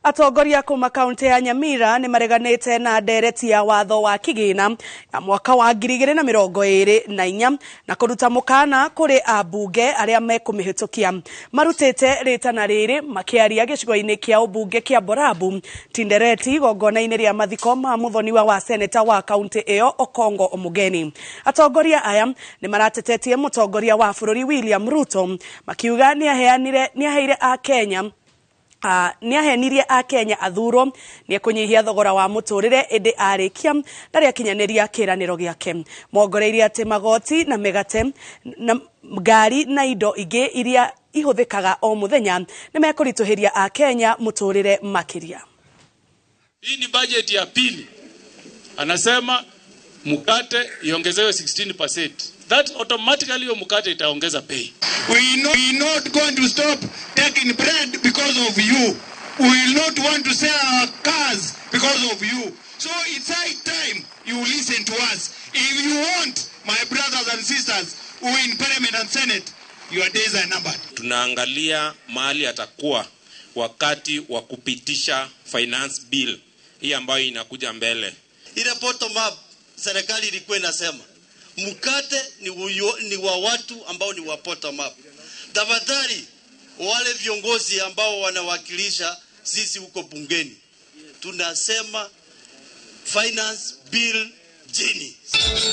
Atongoria kuma kaunti ya Nyamira ni mareganite na ndereti ya watho wa kigina ya mwaka wa 2024 na kuruta mukana kuri abunge aria mekumihitukia. Marutite ritana riri makiaria gicigo-ini kia ubunge kia Borabu Tindereti gongona-ini ria mathiko ma muthoniwa wa seneta wa kaunti iyo Okongo Omugeni. Atongoria aya ni maratetetie mutongoria wa bururi William Ruto makiuga ni aheire a Kenya niahenirie a Kenya athuro ni kunyihia thogora wa muturire indi arikia ndari akinyaniria kiraniro giake. Mongoreirie ati magoti na megate na ngari na indo ingi iria ihuthikaga o muthenya ni mekurituhiria a Kenya muturire makiria. Hii ni budget ya pili. Anasema mkate iongezewe 16%. That automatically hiyo mkate itaongeza pay. We not going to stop taking bread because of you. We will not want to sell our cars because of you. So it's high time you listen to us. If you want, my brothers and sisters who in Parliament and Senate, your days are numbered. Tunaangalia mahali atakuwa wakati wa kupitisha finance bill hii ambayo inakuja mbele. Ile bottom up serikali ilikuwa inasema mkate ni wa watu ambao ni wa bottom up. Tafadhali wale viongozi ambao wanawakilisha sisi huko bungeni, tunasema finance bill jini.